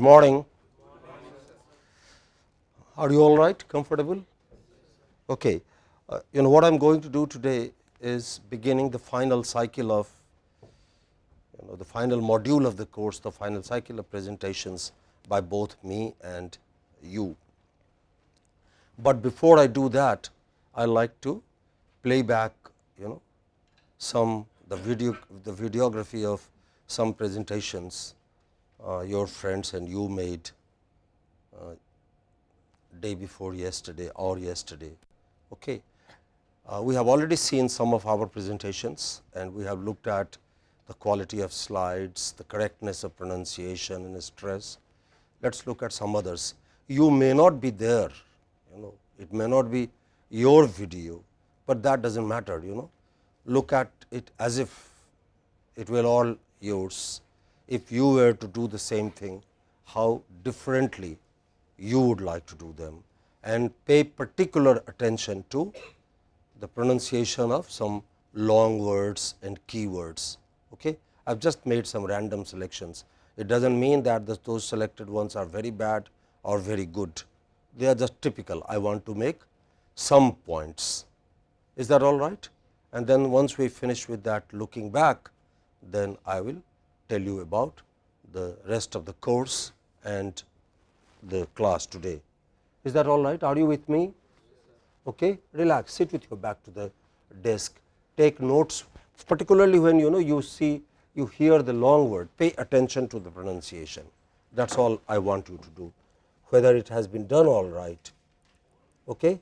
morning. Are you all right? Comfortable? Okay. What I am going to do today is beginning the final cycle of the final module of the course, the final cycle of presentations by both me and you. But before I do that, I like to play back some the videography of some presentations your friends and you made day before yesterday or yesterday. Okay. We have already seen some of our presentations and we have looked at the quality of slides, the correctness of pronunciation and stress. Let us look at some others. You may not be there, it may not be your video, but that does not matter. Look at it as if it will all yours. If you were to do the same thing, how differently you would like to do them, and pay particular attention to the pronunciation of some long words and keywords. Okay. I have just made some random selections. It does not mean that those selected ones are very bad or very good. They are just typical. I want to make some points. Is that all right? And then once we finish with that looking back, then I will tell you about the rest of the course and the class today. Is that all right? Are you with me? Okay. Relax, sit with your back to the desk, take notes, particularly when you hear the long word, pay attention to the pronunciation. That is all I want you to do, whether it has been done all right. Okay.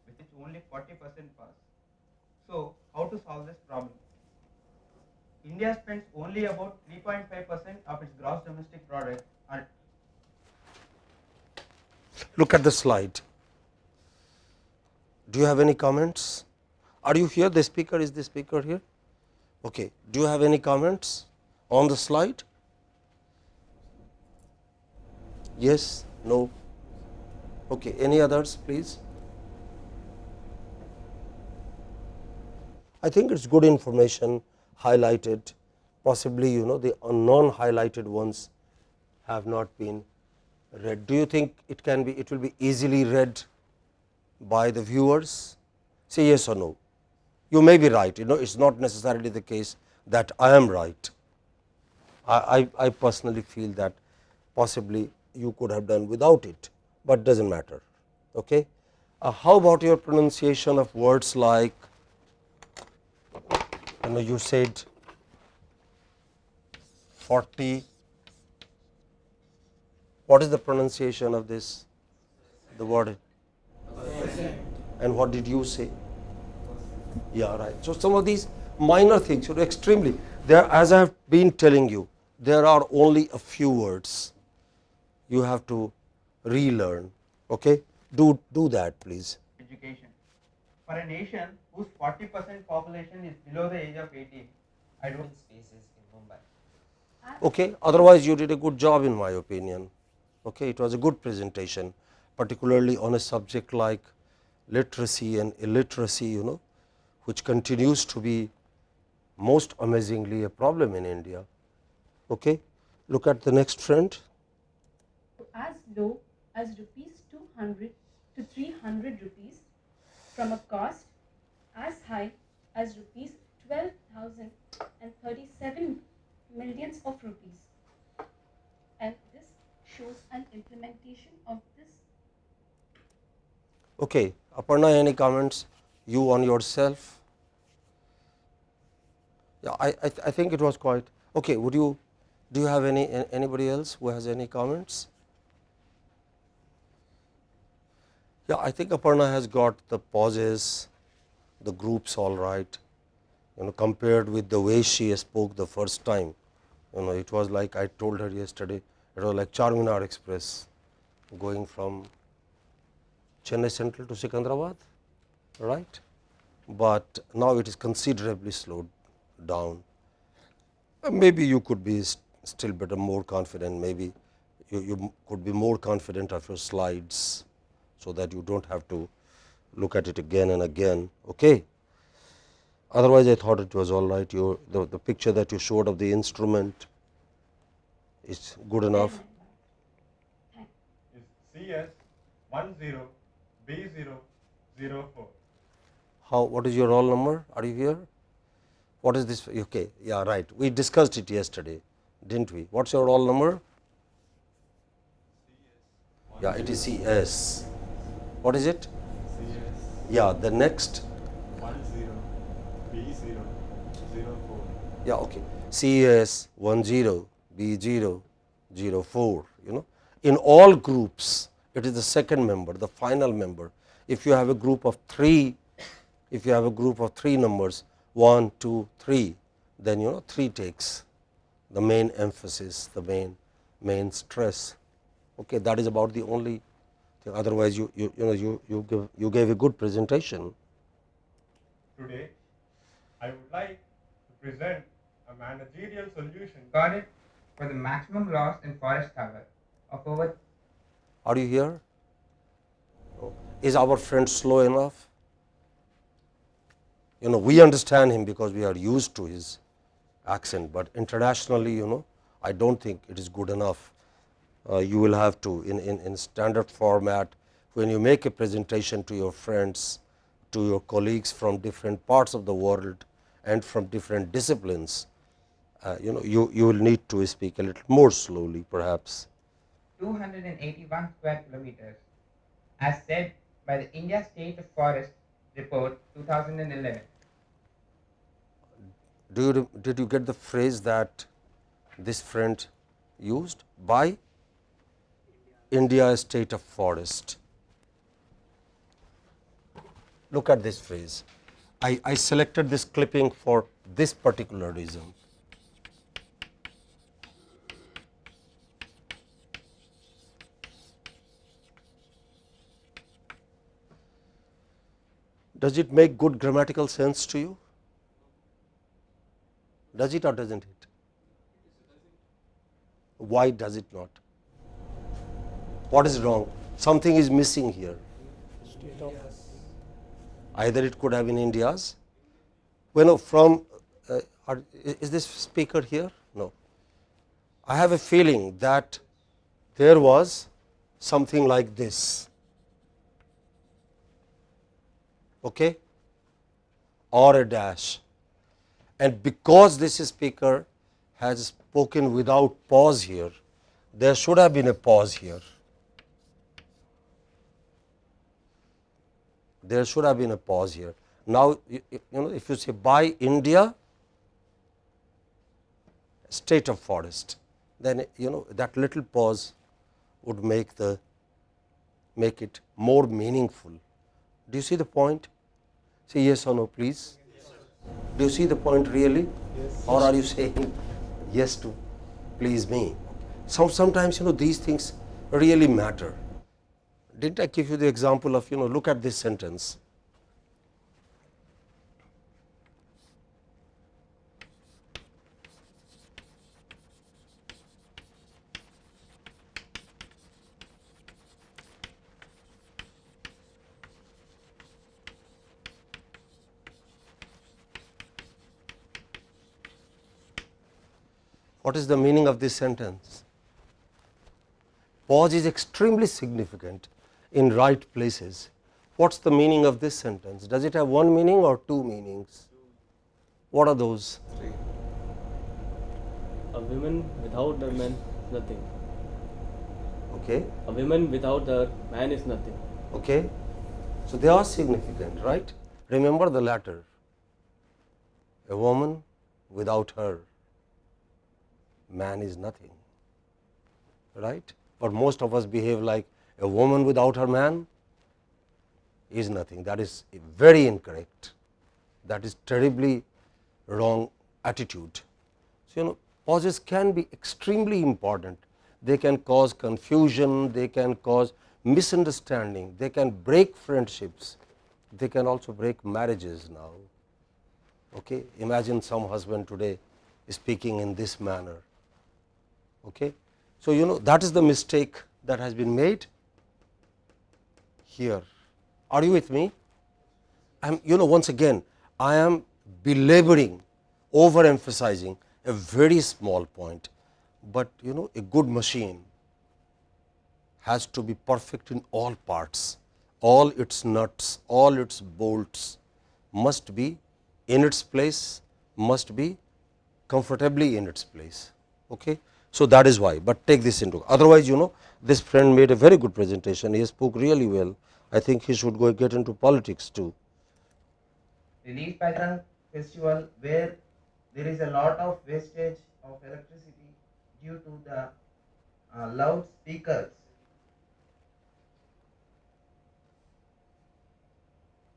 With its only 40% pass. So, how to solve this problem? India spends only about 3.5% of its gross domestic product on. Look at the slide. Do you have any comments? Are you here? The speaker, is the speaker here? Okay. Do you have any comments on the slide? Yes? No? Okay. Any others, please? I think it is good information highlighted, possibly the non-highlighted ones have not been read. Do you think it will be easily read by the viewers? Say yes or no. You may be right, it is not necessarily the case that I am right. I personally feel that possibly you could have done without it, but does not matter. Okay. How about your pronunciation of words like, you said 40, what is the pronunciation of this, the word, and what did you say? Yeah, right. So, some of these minor things extremely there, as I have been telling you, there are only a few words you have to relearn. Okay. Do that, please. Education. For a nation whose 40% population is below the age of 18, I don't spaces in Mumbai. Okay. Otherwise, you did a good job in my opinion. Okay. It was a good presentation, particularly on a subject like literacy and illiteracy, which continues to be most amazingly a problem in India. Okay. Look at the next trend. As low as rupees 200 to 300 rupees, from a cost as high as rupees 12,037 millions of rupees. And this shows an implementation of this. Okay. Aparna, any comments you on yourself? Yeah, I think it was quite okay. Would you, do you have anybody else who has any comments? Yeah, I think Aparna has got the pauses, the groups all right, compared with the way she spoke the first time. It was like I told her yesterday, it was like Charminar Express going from Chennai Central to Secunderabad, right? But now it is considerably slowed down. Maybe you could be still better, more confident, maybe you could be more confident of your slides, so that you do not have to look at it again and again. Okay. Otherwise, I thought it was all right. The picture that you showed of the instrument is good enough. Is CS10B004. How? What is your roll number? Are you here? What is this? Okay, yeah, right. We discussed it yesterday, didn't we? What's your roll number? Yeah, it is CS. What is it? Yeah, the next. 10B004. Yeah, okay. CS 10B004. In all groups, it is the second member, the final member. If you have a group of 3, if you have a group of 3 numbers, 1, 2, 3, then 3 takes the main emphasis, the main stress. Okay, that is about the only thing. Otherwise, you gave a good presentation. Today, I would like to present a managerial solution. Got it? For the maximum loss in forest cover of over. Are you here? Oh. Is our friend slow enough? We understand him because we are used to his accent, but internationally, I do not think it is good enough. You will have to, in standard format, when you make a presentation to your friends, to your colleagues from different parts of the world and from different disciplines, you will need to speak a little more slowly, perhaps. 281 square kilometers, as said by the India State of Forest Report 2011. Did you get the phrase that this friend used? By India State of Forest. Look at this phrase. I selected this clipping for this particular reason. Does it make good grammatical sense to you? Does it or doesn't it? Why does it not? What is wrong? Something is missing here. Either it could have been India's. From is this speaker here? No. I have a feeling that there was something like this. Okay, or a dash, and because this speaker has spoken without pause here, there should have been a pause here. There should have been a pause here. Now, if you say by India State of Forest, then that little pause would make it more meaningful. Do you see the point? Say yes or no, please. Yes, do you see the point really? Yes. Or are you saying yes to please me? Sometimes these things really matter. Didn't I give you the example of look at this sentence? What is the meaning of this sentence? Pause is extremely significant in right places. What's the meaning of this sentence? Does it have one meaning or two meanings? What are those? A woman without a man is nothing. Okay. A woman without her man is nothing. Okay. So they are significant, right? Remember the latter. A woman without her man is nothing, right? But most of us behave like a woman without her man is nothing. That is very incorrect. That is terribly wrong attitude. So, pauses can be extremely important. They can cause confusion, they can cause misunderstanding, they can break friendships, they can also break marriages now. Okay? Imagine some husband today speaking in this manner. Okay? So, that is the mistake that has been made here. Are you with me? I am, once again I am belaboring, overemphasizing a very small point, but a good machine has to be perfect in all parts, all its nuts, all its bolts must be in its place, must be comfortably in its place. Okay? So, that is why, but take this into, otherwise this friend made a very good presentation, he spoke really well. I think he should go get into politics too. The leaf pattern festival where there is a lot of wastage of electricity due to the loud speakers,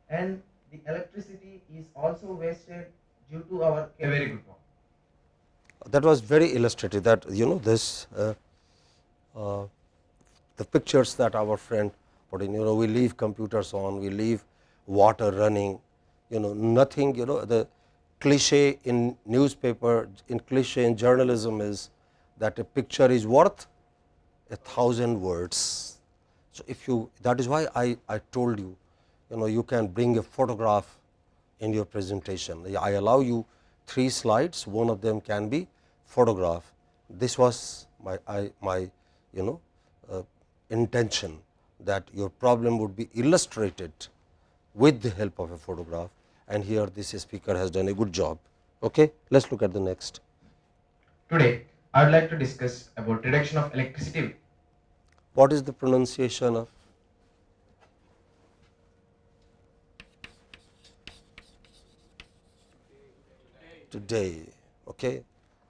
and the electricity is also wasted due to our a very good one. That was very illustrative, that this the pictures that our friend put in, we leave computers on, we leave water running, nothing, the cliche in newspaper, in cliche in journalism is that a picture is worth 1,000 words. So, if you, that is why I told you, you can bring a photograph in your presentation. I allow you 3 slides, one of them can be photograph. This was my intention, that your problem would be illustrated with the help of a photograph, and here this speaker has done a good job. Okay, let us look at the next. Today, I would like to discuss about reduction of electricity. What is the pronunciation of today? Okay,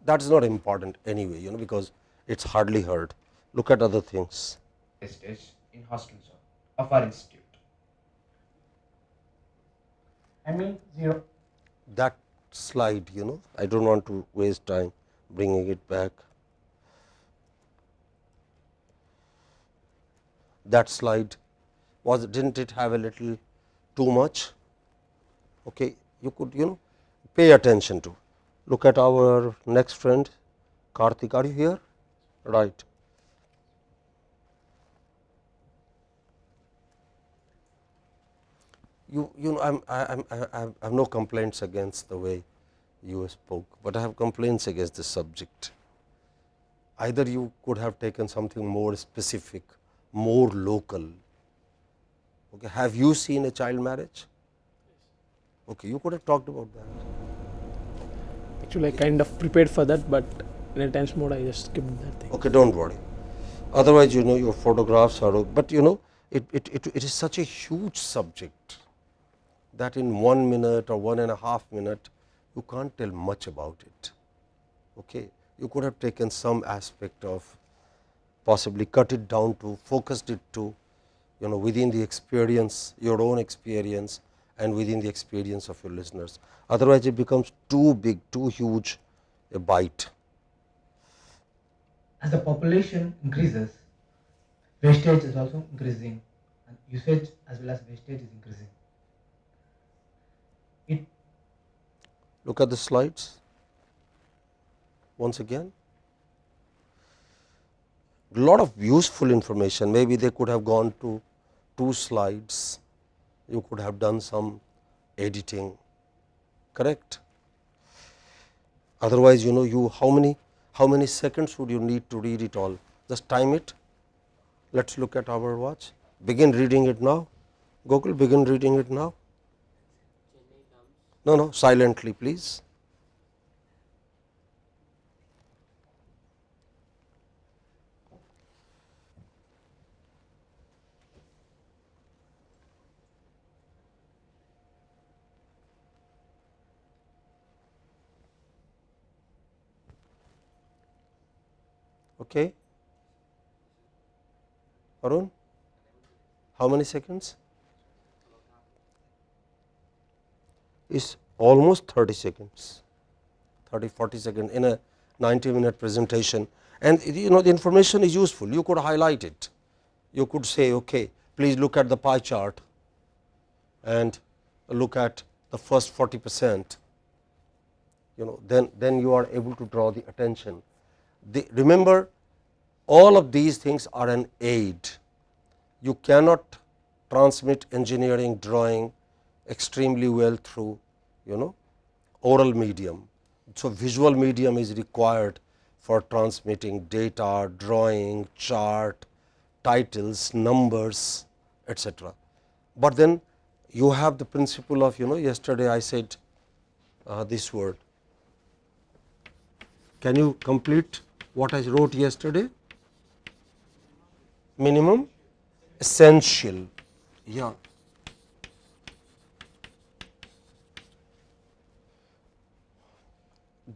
that is not important anyway, because it is hardly heard. Look at other things. Wastage in hostels of our institute. I mean 0. That slide, I do not want to waste time bringing it back. That slide was, didn't it have a little too much? Okay, you could pay attention to. Look at our next friend Karthik, are you here? Right. I have no complaints against the way you spoke, but I have complaints against the subject. Either you could have taken something more specific, more local. Okay. Have you seen a child marriage? Okay, you could have talked about that. Actually, I kind of prepared for that, but in a tense mode, I just skipped that thing. Okay, don't worry. Otherwise, your photographs are, but it is such a huge subject that in 1 minute or 1.5 minute, you can't tell much about it. Okay. You could have taken some aspect of, possibly cut it down to, focused it to, within the experience, your own experience, and within the experience of your listeners. Otherwise, it becomes too big, too huge a bite. As the population increases, wastage is also increasing, and usage as well as wastage is increasing. Look at the slides once again. A lot of useful information, maybe they could have gone to 2 slides, you could have done some editing, correct. Otherwise, you how many seconds would you need to read it all? Just time it. Let us look at our watch. Begin reading it now. Gokul, begin reading it now. No, silently please. Okay. Arun, how many seconds? Is almost 30 seconds, 30-40 seconds in a 90-minute presentation, and the information is useful. You could highlight it, you could say, okay, please look at the pie chart and look at the first 40%, then you are able to draw the attention. Remember, all of these things are an aid. You cannot transmit engineering drawing extremely well through oral medium. So, visual medium is required for transmitting data, drawing, chart, titles, numbers, etc. But then you have the principle of yesterday I said this word. Can you complete what I wrote yesterday? Minimum essential. Yeah.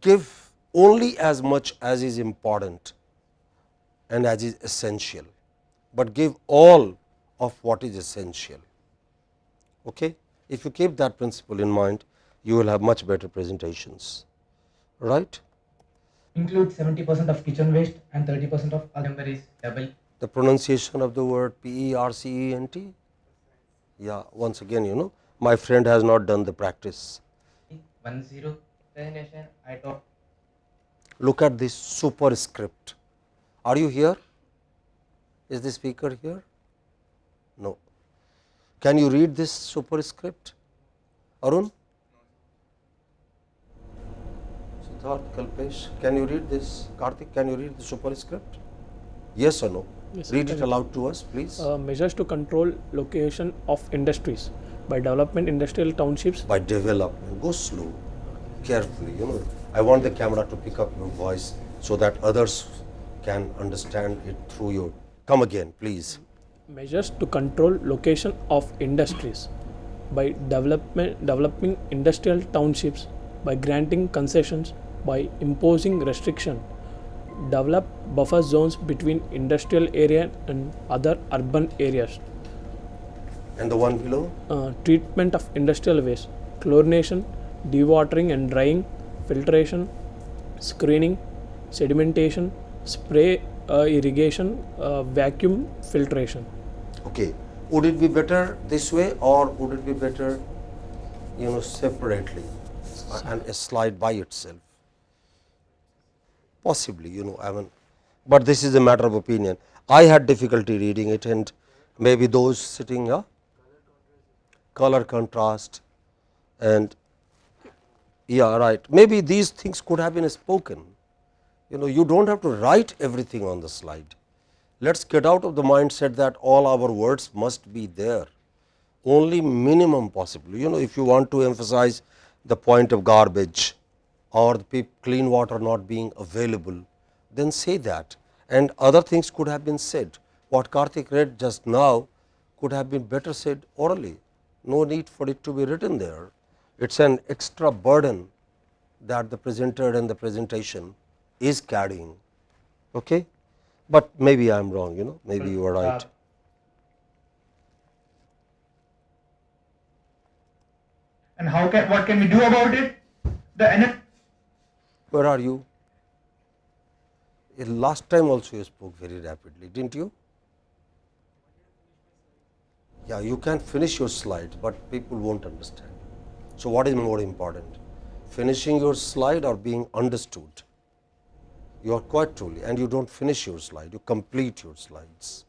Give only as much as is important and as is essential, but give all of what is essential. Okay? If you keep that principle in mind, you will have much better presentations, right? Include 70% of kitchen waste and 30% of other member is double. The pronunciation of the word PERCENT. Yeah, once again, my friend has not done the practice. 10 presentation I taught. Look at this superscript. Are you here? Is the speaker here? No. Can you read this superscript? Arun? Siddharth, Kalpesh, can you read this? Karthik, can you read the superscript? Yes or no? Yes, Read it correct. aloud to us, please. Measures to control location of industries by development industrial townships. By development, go slow, carefully. I want the camera to pick up your voice so that others can understand it through you. Come again, please. Measures to control location of industries by developing industrial townships, by granting concessions, by imposing restriction, develop buffer zones between industrial area and other urban areas, And the one below? treatment of industrial waste, chlorination, dewatering and drying, filtration, screening, sedimentation, spray irrigation, vacuum filtration. Okay. Would it be better this way or would it be better, separately and a slide by itself? Possibly, but this is a matter of opinion. I had difficulty reading it and maybe those sitting here, color contrast and yeah, right. Maybe these things could have been spoken. You don't have to write everything on the slide. Let's get out of the mindset that all our words must be there. Only minimum possible. If you want to emphasize the point of garbage or the clean water not being available, then say that. And other things could have been said. What Karthik read just now could have been better said orally. No need for it to be written there. It's an extra burden that the presenter and the presentation is carrying. Okay? But maybe I am wrong, maybe you are right. And what can we do about it? Where are you? Last time also you spoke very rapidly, didn't you? Yeah, you can finish your slide, but people won't understand. So, what is more important? Finishing your slide or being understood? You are quite truly, and you don't finish your slide, you complete your slides.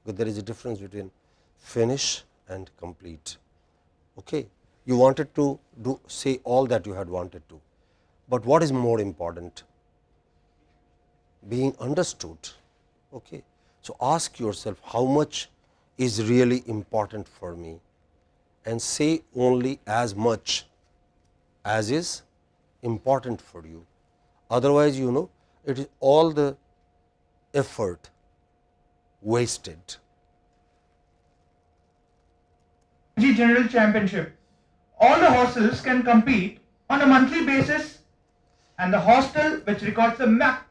But there is a difference between finish and complete. Okay. You wanted to say all that you had wanted to, but what is more important? Being understood. Okay. So, ask yourself how much is really important for me and say only as much as is important for you. Otherwise, it is all the effort wasted. General Championship. All the hostels can compete on a monthly basis, and the hostel which records the map.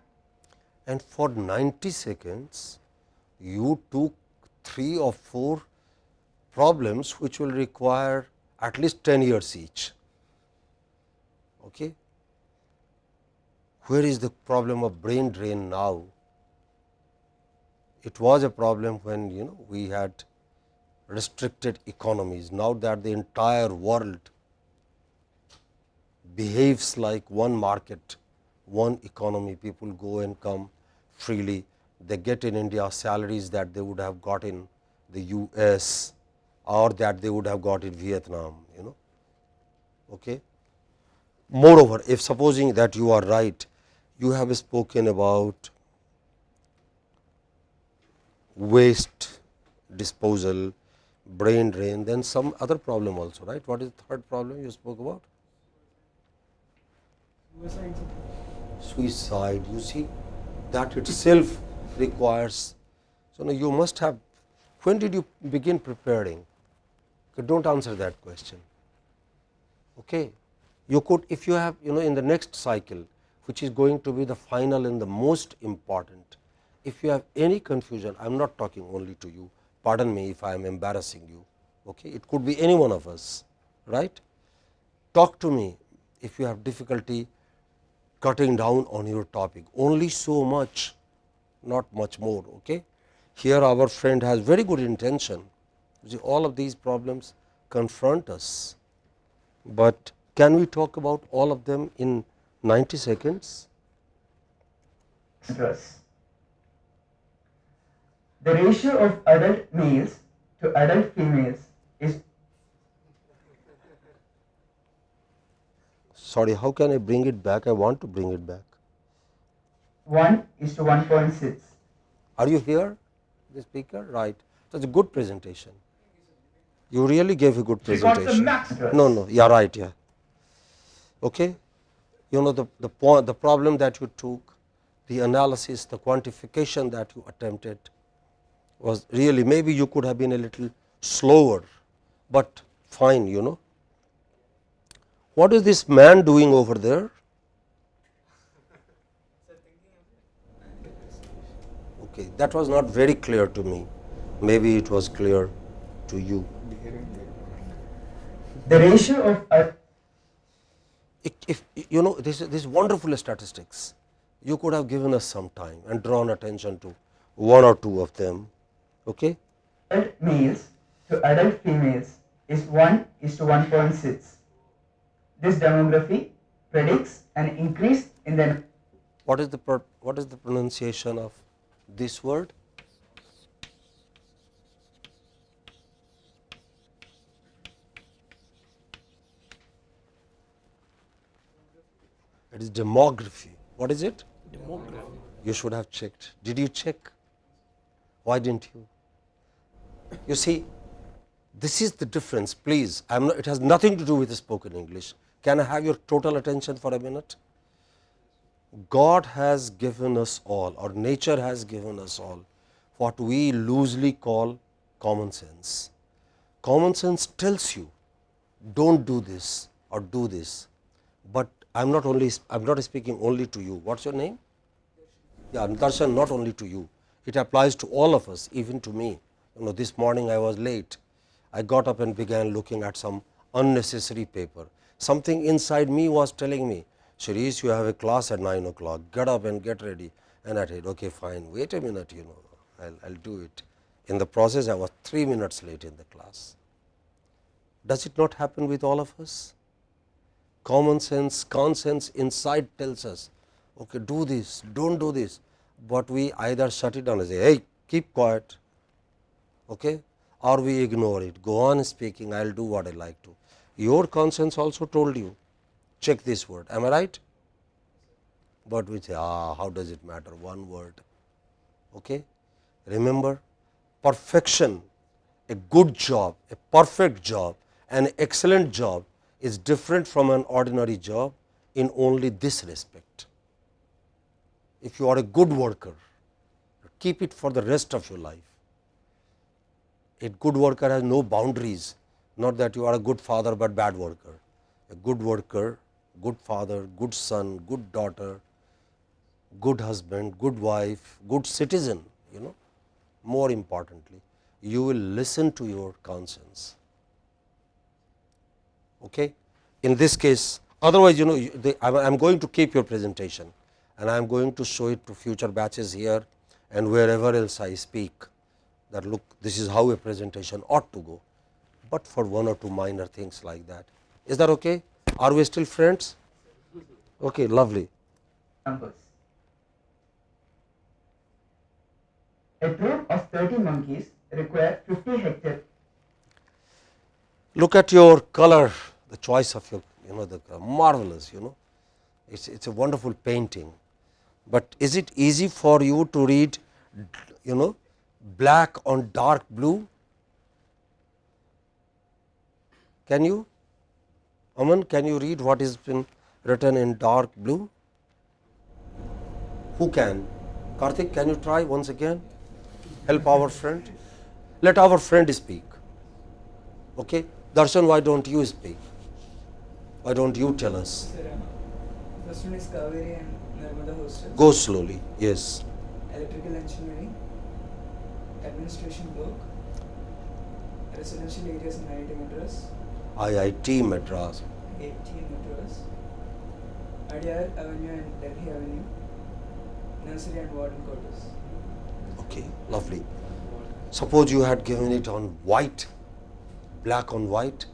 And for 90 seconds, you took 3 or 4 problems which will require at least 10 years each. Okay. Where is the problem of brain drain now? It was a problem when we had restricted economies. Now that the entire world behaves like one market, one economy, people go and come freely, they get in India salaries that they would have got in the US or that they would have got in Vietnam, you know. Okay. Moreover, if supposing that you are right, you have spoken about waste disposal, brain drain, then some other problem also, right? What is the third problem you spoke about? Suicide. You see, that itself requires. So now you must have. When did you begin preparing? Okay, don't answer that question. Okay, you could, if you have, you know, in the next cycle, which is going to be the final and the most important. If you have any confusion, I am not talking only to you. Pardon me if I am embarrassing you. Okay, it could be any one of us, right? Talk to me if you have difficulty cutting down on your topic, only so much, not much more. Okay. Here our friend has very good intention. See, all of these problems confront us, but can we talk about all of them in 90 seconds? Stress. The ratio of adult males to adult females is Sorry, how can I bring it back? I want to bring it back. 1:1.6. Are you here, the speaker? Right. That's a good presentation. You really gave a good She got the presentation. max. No, yeah, right, yeah. Okay. You know, the point, the problem that you took, the analysis, the quantification that you attempted was really, maybe you could have been a little slower, but fine, you know. What is this man doing over there? Okay, that was not very clear to me. Maybe it was clear to you. The ratio of If you know, this wonderful statistics, you could have given us some time and drawn attention to one or two of them. Okay. adult males to adult females is 1:1.6. This demography predicts an increase in the What is the pronunciation of this word? It is demography. What is it? Demography. You should have checked. Did you check? Why didn't you? You see, this is the difference. Please, it has nothing to do with spoken English. Can I have your total attention for a minute? God has given us all, or nature has given us all, what we loosely call common sense. Common sense tells you, don't do this or do this, but I am not speaking only to you. What's your name? Yeah, Darshan, not only to you. It applies to all of us, even to me. You know, this morning I was late. I got up and began looking at some unnecessary paper. Something inside me was telling me, Shirish, you have a class at 9 o'clock. Get up and get ready. And I said, okay, fine. Wait a minute, you know, I'll do it. In the process, I was 3 minutes late in the class. Does it not happen with all of us? Common sense, conscience inside tells us, okay, do this, don't do this, but we either shut it down and say, hey, keep quiet, okay, or we ignore it, go on speaking, I will do what I like to. Your conscience also told you, check this word, am I right? But we say, how does it matter, one word, okay. Remember, perfection, a good job, a perfect job, an excellent job is different from an ordinary job in only this respect. If you are a good worker, keep it for the rest of your life. A good worker has no boundaries, not that you are a good father, but bad worker. A good worker, good father, good son, good daughter, good husband, good wife, good citizen, you know. More importantly, you will listen to your conscience. Okay. In this case, otherwise, you know, I am going to keep your presentation and I am going to show it to future batches here and wherever else I speak, that look, this is how a presentation ought to go, but for one or two minor things like that. Is that okay? Are we still friends? Okay, lovely. numbers. A troop of 30 monkeys require 50 hectares. Look at your color, the choice of your, the marvelous, it's a wonderful painting. But is it easy for you to read, black on dark blue? Can you? Aman, can you read what is been written in dark blue? Who can? Karthik, can you try once again? Help our friend. Let our friend speak. Okay? Darshan, why don't you speak? Why don't you tell us? First one is Kaveri and Narmada hostels. Go slowly. Yes. Electrical engineering, administration work, residential areas in IIT Madras, IIT Madras. AT Madras, Adyar Avenue and Delhi Avenue, nursery and warden quarters. Okay, lovely. Suppose you had given it on white, black on white,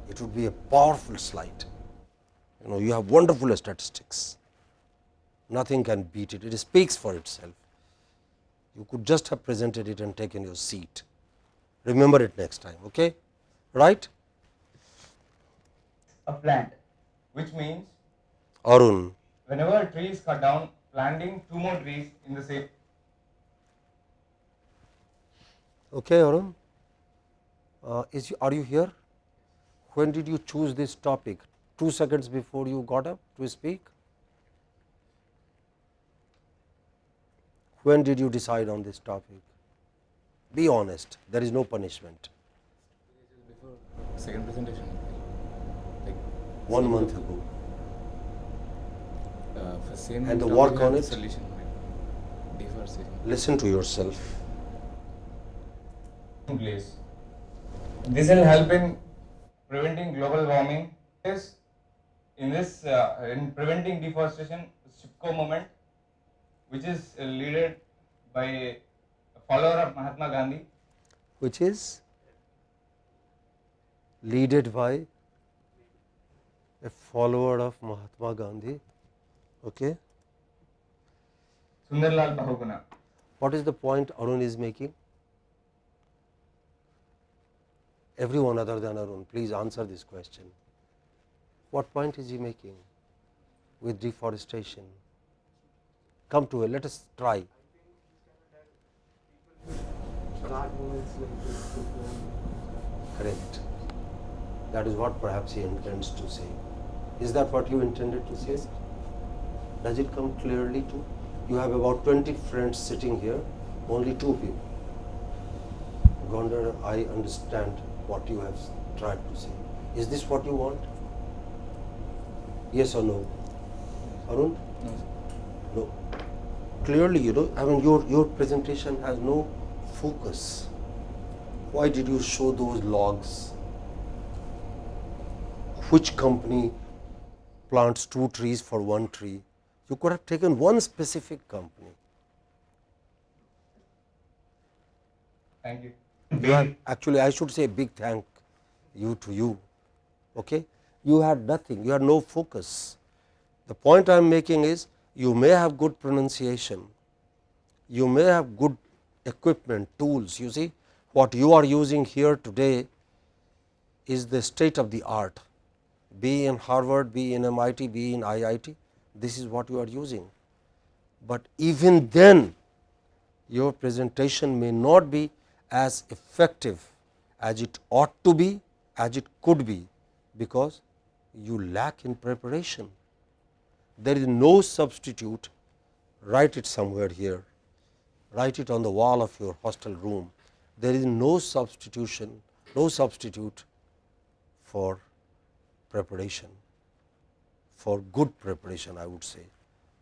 it would be a powerful slide. You have wonderful statistics. Nothing can beat it. It speaks for itself. You could just have presented it and taken your seat. Remember it next time, okay? Right? A plant. which means Arun, whenever a tree is cut down, planting 2 more trees in the same. okay, Arun? Are you here? When did you choose this topic? 2 seconds before you got up to speak? When did you decide on this topic? Be honest, there is no punishment. Before second presentation, like 1 month ago. for same And the topic work and on the it? solution, like deforestation. Listen to yourself. Place. This will help in preventing global warming. Yes, in this in preventing deforestation, SIPCO movement, which is led by a follower of Mahatma Gandhi. Which is leaded by a follower of Mahatma Gandhi. Okay. Sundarlal Bahuguna. What is the point Arun is making? Everyone other than Arun, please answer this question. What point is he making with deforestation? Come to it, let us try. Correct. That is what perhaps he intends to say. Is that what you intended to say? Does it come clearly to? You have about 20 friends sitting here, only 2 people. Gondar, I understand what you have tried to say. Is this what you want? Yes or no? Arun? No. No. Clearly, your presentation has no focus. Why did you show those logs? Which company plants 2 trees for 1 tree? You could have taken one specific company. Thank you. You have, actually, I should say big thank you to you. Okay? You had nothing, you had no focus. The point I am making is, you may have good pronunciation, you may have good equipment, tools. You see, what you are using here today is the state of the art, be in Harvard, be in MIT, be in IIT, this is what you are using. But even then, your presentation may not be as effective as it ought to be, as it could be, because you lack in preparation. There is no substitute. Write it somewhere here, write it on the wall of your hostel room. There is no substitution, no substitute for preparation, for good preparation, I would say,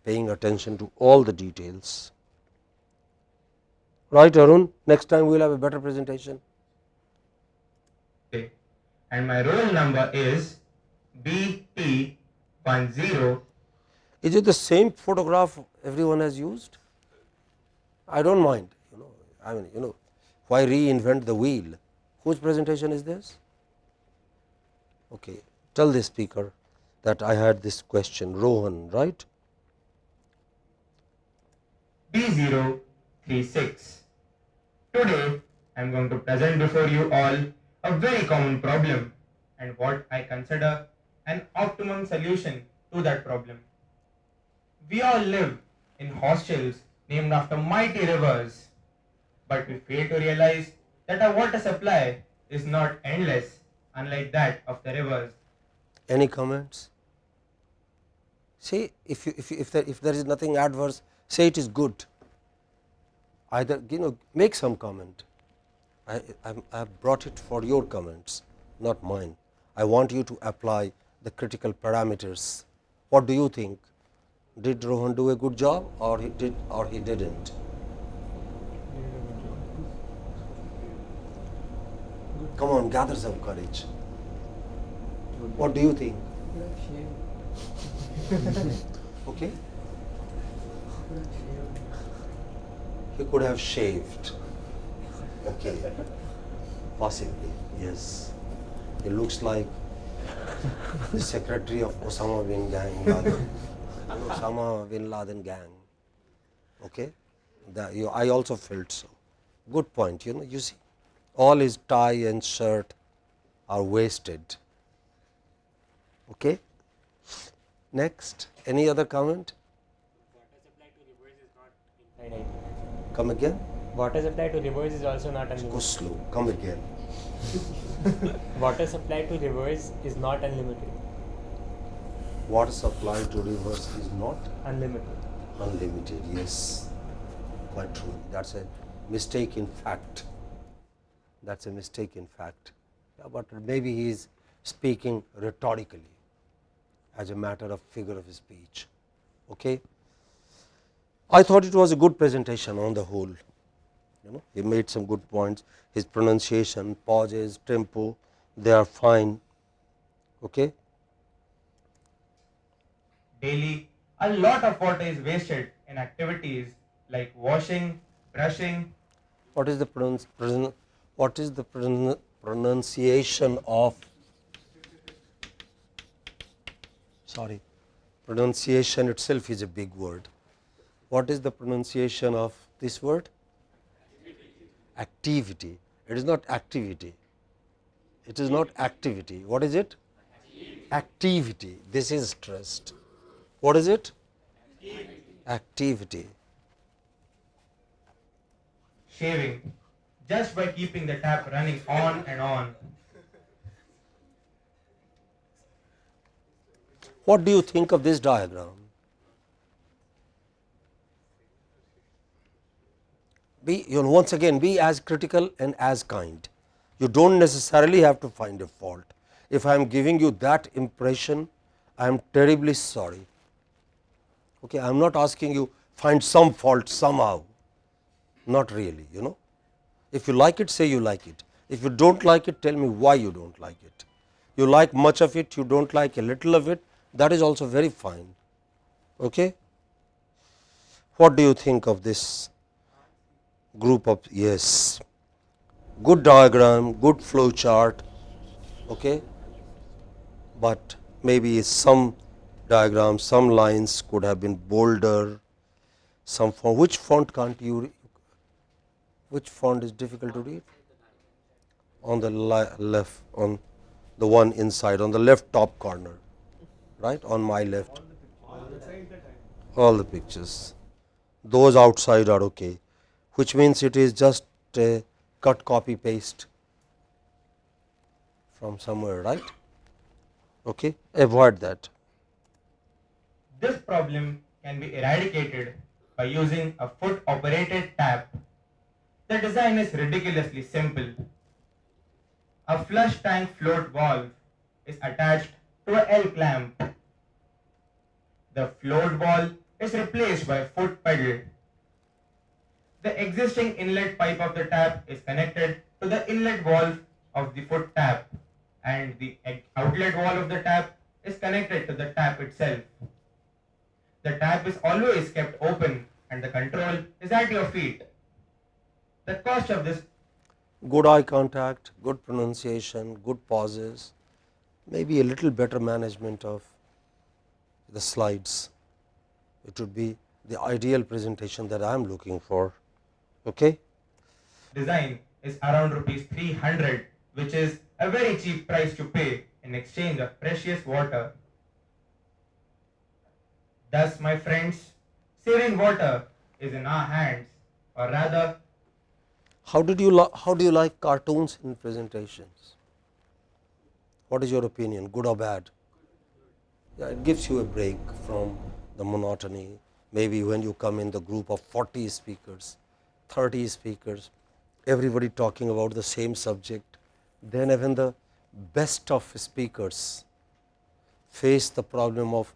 paying attention to all the details. Right, Arun? Next time we will have a better presentation. Okay. And my roll number is BT10. Is it the same photograph everyone has used? I don't mind, I mean, why reinvent the wheel? Whose presentation is this? Okay, tell the speaker that I had this question, Rohan, right? B03 36. Today I am going to present before you all a very common problem and what I consider an optimum solution to that problem. We all live in hostels named after mighty rivers, but we fail to realize that our water supply is not endless, unlike that of the rivers. Any comments? See, if there is nothing adverse, say it is good. Either make some comment. I have brought it for your comments, not mine. I want you to apply the critical parameters. What do you think? Did Rohan do a good job, or he did, or he didn't? Come on, gather some courage. What do you think? Okay. He could have shaved. Okay. Possibly, yes. He looks like the secretary of Osama bin Laden. Osama bin Laden gang. Okay. I also felt so. Good point. You see, all his tie and shirt are wasted. Okay. Next, any other comment? Water supply to rivers is not infinite. Come again. Water supply to rivers is also not Go unlimited. slow. Come again. Water supply to rivers is not unlimited. Water supply to rivers is not Unlimited. unlimited. Yes, quite true. That's a mistake in fact. That's a mistake in fact. Yeah, but maybe he is speaking rhetorically as a matter of figure of speech. Okay. I thought it was a good presentation on the whole. He made some good points. His pronunciation, pauses, tempo, they are fine. Okay. Daily, a lot of water is wasted in activities like washing, brushing. What is the pronunciation of? Sorry, pronunciation itself is a big word. What is the pronunciation of this word? Activity. It is not activity. It is not activity. What is it? Activity. This is stressed. What is it? Activity. Shaving, just by keeping the tap running on and on. What do you think of this diagram? Once again, be as critical and as kind. You do not necessarily have to find a fault. If I am giving you that impression, I am terribly sorry. Okay, I am not asking you find some fault somehow, not really. If you like it, say you like it. If you do not like it, tell me why you do not like it. You like much of it, you do not like a little of it, that is also very fine. Okay. What do you think of this group of? Yes, good diagram, good flow chart. Okay. But maybe some diagrams, some lines could have been bolder, some font. Which font can't you, which font is difficult to read? On the left, on the one inside, on the left top corner, right, on my left. All the pictures. Those outside are okay, which means it is just a cut, copy, paste from somewhere, right? Okay, avoid that. This problem can be eradicated by using a foot operated tap. The design is ridiculously simple. A flush tank float valve is attached to a L clamp. The float valve is replaced by a foot pedal. The existing inlet pipe of the tap is connected to the inlet valve of the foot tap, and the outlet valve of the tap is connected to the tap itself. The tap is always kept open and the control is at your feet. The cost of this Good eye contact, good pronunciation, good pauses, maybe a little better management of the slides. It would be the ideal presentation that I am looking for. Okay. Design is around rupees 300, which is a very cheap price to pay in exchange of precious water. Thus, my friends, saving water is in our hands, or rather, How do you like cartoons in presentations? What is your opinion, good or bad? Yeah, it gives you a break from the monotony. Maybe when you come in the group of 40 speakers, 30 speakers, everybody talking about the same subject, then even the best of speakers face the problem of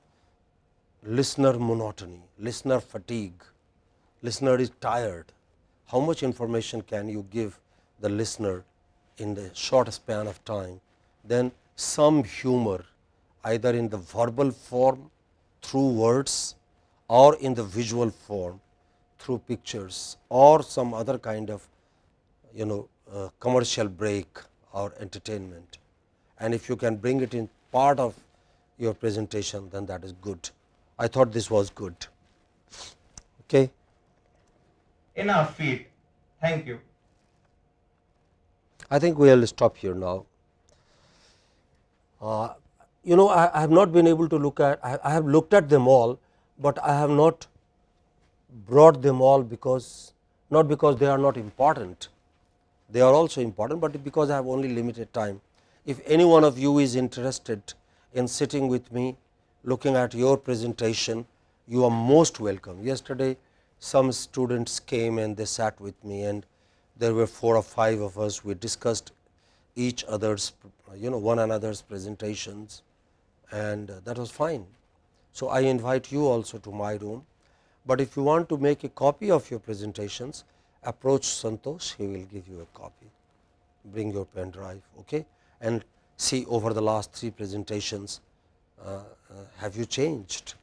listener monotony, listener fatigue. Listener is tired. How much information can you give the listener in the short span of time? Then some humor, either in the verbal form through words, or in the visual form through pictures, or some other kind of commercial break or entertainment. And if you can bring it in part of your presentation, then that is good. I thought this was good. Okay. in our feet. Thank you. I think we will stop here now. I have not been able to look at, I have looked at them all, but I have not brought them all because, not because they are not important, they are also important, but because I have only limited time. If any one of you is interested in sitting with me, looking at your presentation, you are most welcome. Yesterday, some students came and they sat with me, and there were 4 or 5 of us. We discussed each other's, one another's presentations, and that was fine. So, I invite you also to my room, but if you want to make a copy of your presentations, approach Santosh, he will give you a copy. Bring your pen drive, okay, and see over the last 3 presentations, have you changed,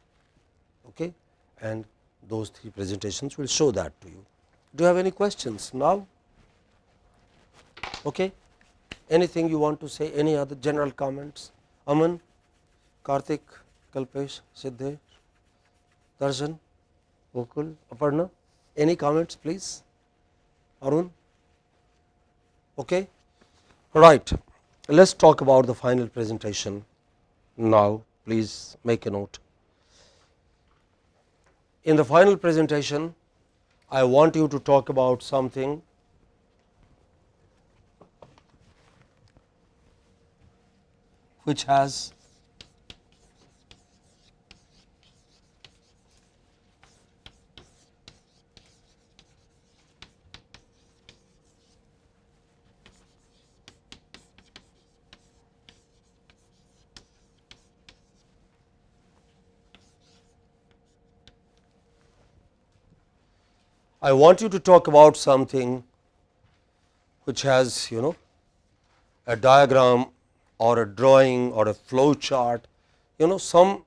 okay, and those 3 presentations will show that to you. Do you have any questions now? Okay. Anything you want to say, any other general comments? Aman, Karthik, Kalpesh, Siddhesh, Darshan, Gokul, Aparna, any comments please? Arun? Okay. Right. Let us talk about the final presentation now. Please make a note. In the final presentation, I want you to talk about something which has I want you to talk about something which has a diagram or a drawing or a flow chart, some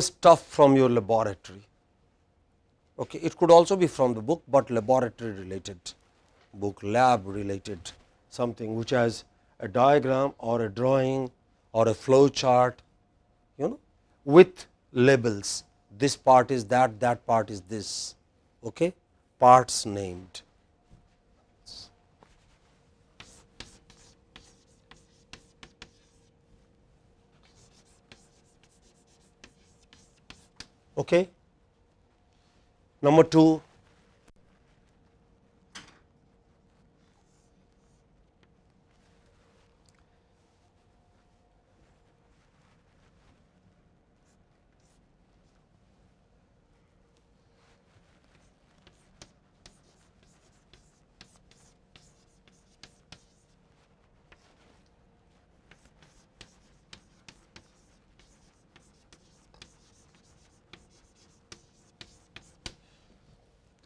stuff from your laboratory. Okay. It could also be from the book, but laboratory related book, lab related, something which has a diagram or a drawing or a flow chart, with labels. This part is that, that part is this. Okay. Parts named. Okay. Number 2,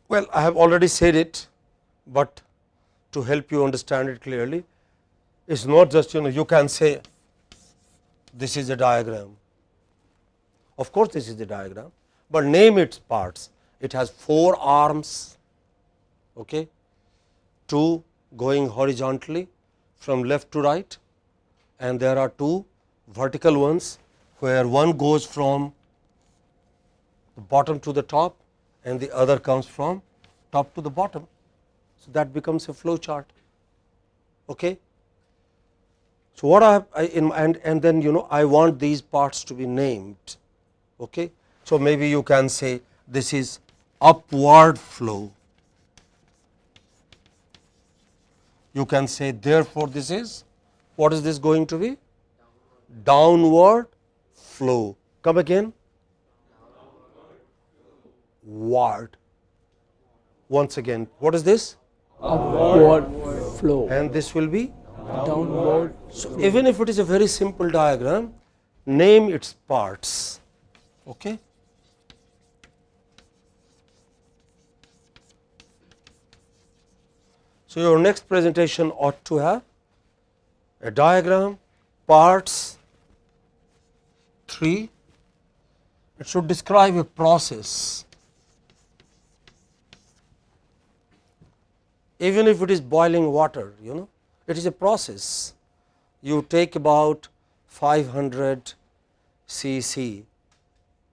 well, I have already said it, but to help you understand it clearly, it is not just you can say this is a diagram. Of course, this is a diagram, but name its parts. It has 4 arms, okay, 2 going horizontally from left to right, and there are 2 vertical ones where one goes from the bottom to the top and the other comes from top to the bottom. So, that becomes a flow chart. Okay. So, what I have and then I want these parts to be named. Okay. So, maybe you can say this is upward flow, you can say therefore, this is what is this going to be? Downward flow. Come again, ward. Once again, what is this? Upward flow. And this will be Downward. so. Even if it is a very simple diagram, name its parts. Okay. So, your next presentation ought to have a diagram, parts 3. It should describe a process. Even if it is boiling water, it is a process. You take about 500 cc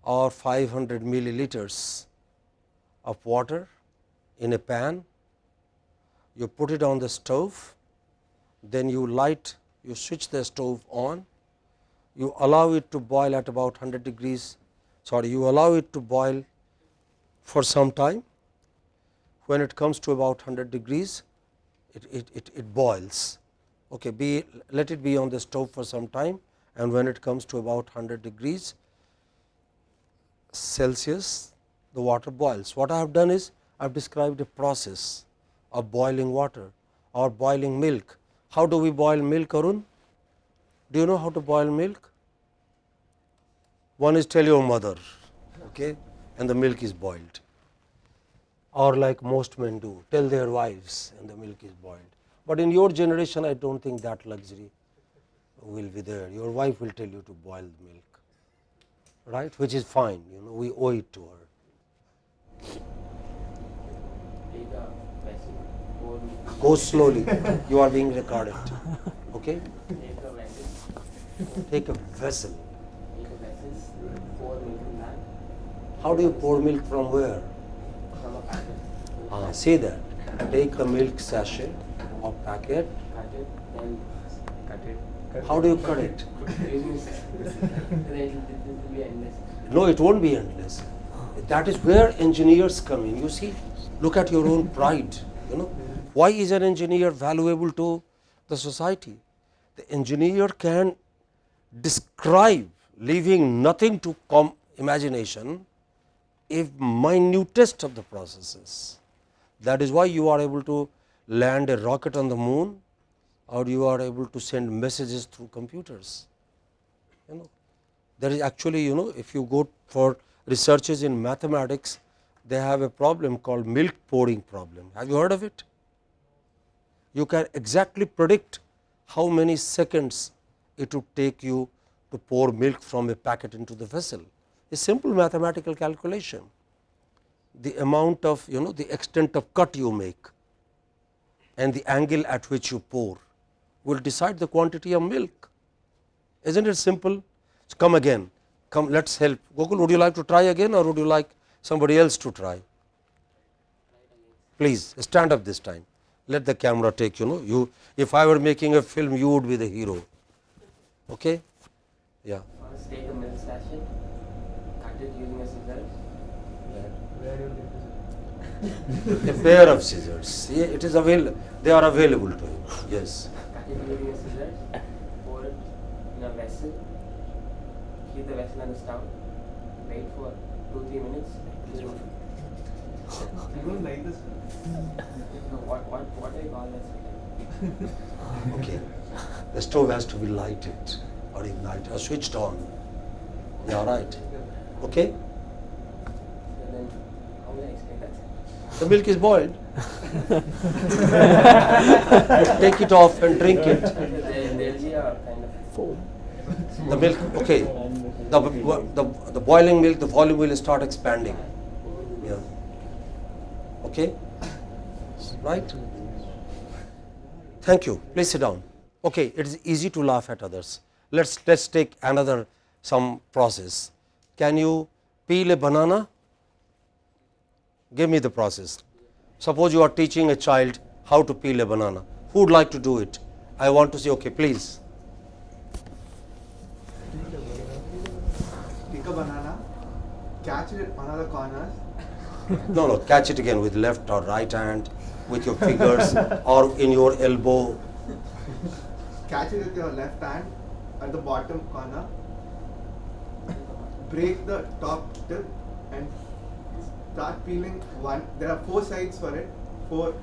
or 500 milliliters of water in a pan, you put it on the stove, then you switch the stove on, you allow it to boil at about 100 degrees, you allow it to boil for some time. When it comes to about 100 degrees, it boils. Okay, let it be on the stove for some time, and when it comes to about 100 degrees Celsius, the water boils. What I have done is I have described a process of boiling water or boiling milk. How do we boil milk, Arun? Do you know how to boil milk? One is tell your mother, okay, and the milk is boiled. Or like most men do, tell their wives and the milk is boiled. But in your generation, I do not think that luxury will be there. Your wife will tell you to boil the milk, right, which is fine, we owe it to her. Go slowly, you are being recorded. Okay? Take a vessel. How do you pour milk from where? Say that. Take the milk sachet or packet. How do you cut it? No, it won't be endless. That is where engineers come in. You see, look at your own pride. Why is an engineer valuable to the society? The engineer can describe, leaving nothing to imagination, a minutest of the processes. That is why you are able to land a rocket on the moon, or you are able to send messages through computers. There is actually, if you go for researches in mathematics, they have a problem called milk pouring problem. Have you heard of it? You can exactly predict how many seconds it would take you to pour milk from a packet into the vessel. A simple mathematical calculation. The amount of, the extent of cut you make and the angle at which you pour will decide the quantity of milk. Isn't it simple? So, come again, come, let us help. Gokul, would you like to try again, or would you like somebody else to try? Please stand up this time. Let the camera take, you, if I were making a film, you would be the hero. Okay? Yeah. First take a milk sachet, cut it using a scissors. A pair of scissors. See, it is available. They are available to you. Yes. Cut it using a scissors, pour it in a vessel, keep the vessel on the stove, wait for 2-3 minutes. You don't like this? What do you call this? Okay. The stove has to be lighted or ignited or switched on. Yeah, right. Okay. And then how will I explain that? The milk is boiled. Take it off and drink it. There'll be a kind of Foam. The milk, okay. The boiling milk, the volume will start expanding. Yeah. Okay. Right. Thank you. Please sit down. Okay. It is easy to laugh at others. Let's take some process. Can you peel a banana? Give me the process. Suppose you are teaching a child how to peel a banana. Who would like to do it? I want to say, okay, please. Take a banana, catch it at one of the corners. No, catch it again with left or right hand, with your fingers or in your elbow. Catch it with your left hand at the bottom corner. Break the top tip and start peeling one. There are 4 sides for it. 4.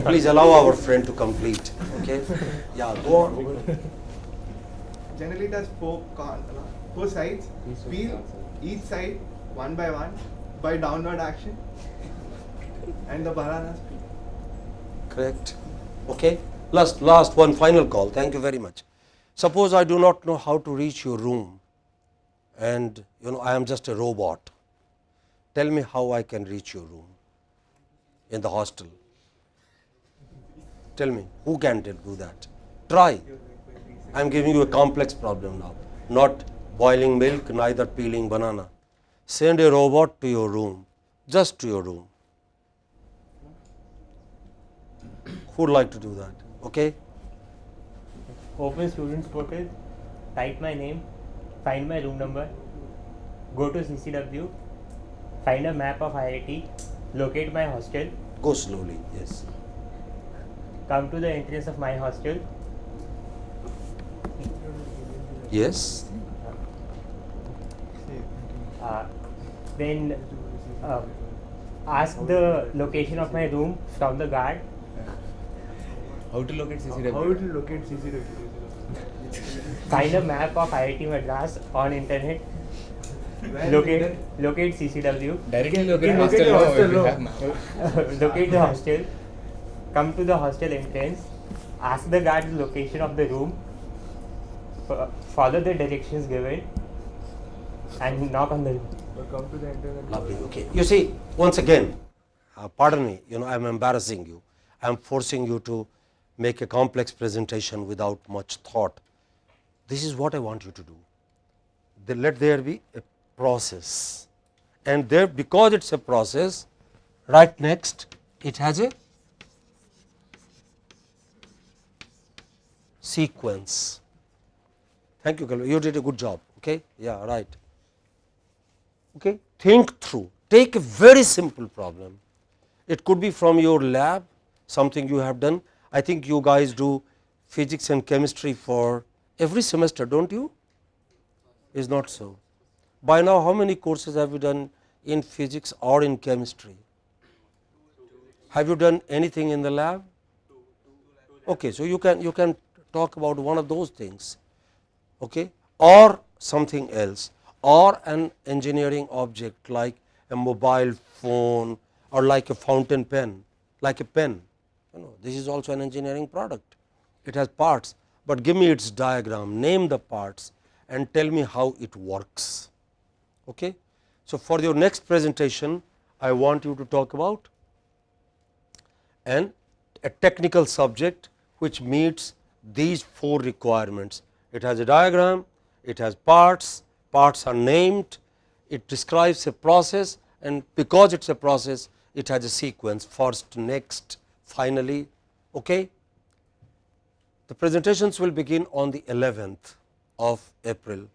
Please allow our friend to complete. Okay? Yeah, go on. Generally, it has 4 sides. Peel each side one by downward action, and the bananas peel. Correct. Okay. Last one final call. Thank you very much. Suppose I do not know how to reach your room, and I am just a robot. Tell me how I can reach your room in the hostel. Tell me, who can do that? Try. I am giving you a complex problem now. Not boiling milk, neither peeling banana. Send a robot to your room, just to your room. Who would like to do that? Okay? Open students portal, type my name, find my room number, go to CCW, find a map of IIT, locate my hostel. Go slowly, yes. Come to the entrance of my hostel. Yes. Then ask the location of my room from the guard. How to locate CCW? How to locate CCW? Find a map of IIT Madras on internet. Locate CCW. Directly locate locate hostel. the hostel, If we no. have map. Locate the hostel. Come to the hostel entrance. Ask the guard the location of the room. Follow the directions given and knock on the door. Come to the entrance. Lovely. Okay. You see, once again, pardon me, I am embarrassing you. I am forcing you to make a complex presentation without much thought. This is what I want you to do. Let there be a process, and there, because it's a process, right next it has a sequence. Thank you, Kalvi. You did a good job. Okay? Yeah, right. Okay? Think through. Take a very simple problem. It could be from your lab, something you have done. I think you guys do physics and chemistry for every semester, don't you? Is not so. By now, how many courses have you done in physics or in chemistry? Have you done anything in the lab? Okay, so you can talk about one of those things. Okay, or something else, or an engineering object like a mobile phone or like a fountain pen, like a pen. This is also an engineering product. It has parts, but give me its diagram, name the parts and tell me how it works. Okay. So, for your next presentation, I want you to talk about a technical subject which meets these 4 requirements. It has a diagram, it has parts, parts are named, it describes a process, and because it is a process, it has a sequence, first, next, finally. Okay. The presentations will begin on the 11th of April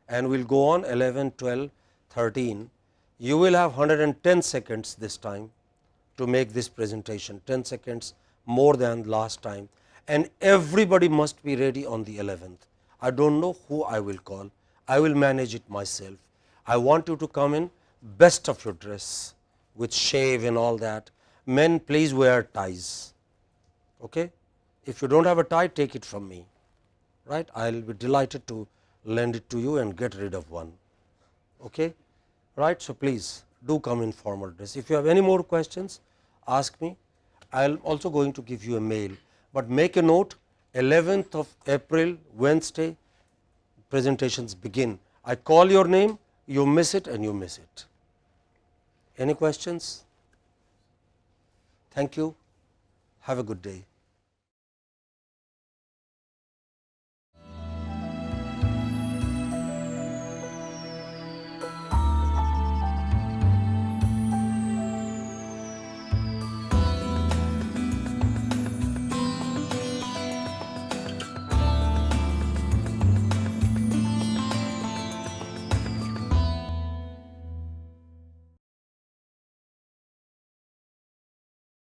and will go on 11, 12, 13. You will have 110 seconds this time to make this presentation, 10 seconds more than last time, and everybody must be ready on the 11th. I do not know who I will call, I will manage it myself. I want you to come in best of your dress with shave and all that. Men, please wear ties. Okay? If you do not have a tie, take it from me, right. I will be delighted to lend it to you and get rid of one. Okay? Right. So, please do come in formal dress. If you have any more questions, ask me. I am also going to give you a mail, but make a note, 11th of April, Wednesday, presentations begin. I call your name, you miss it and you miss it. Any questions? Thank you. Have a good day.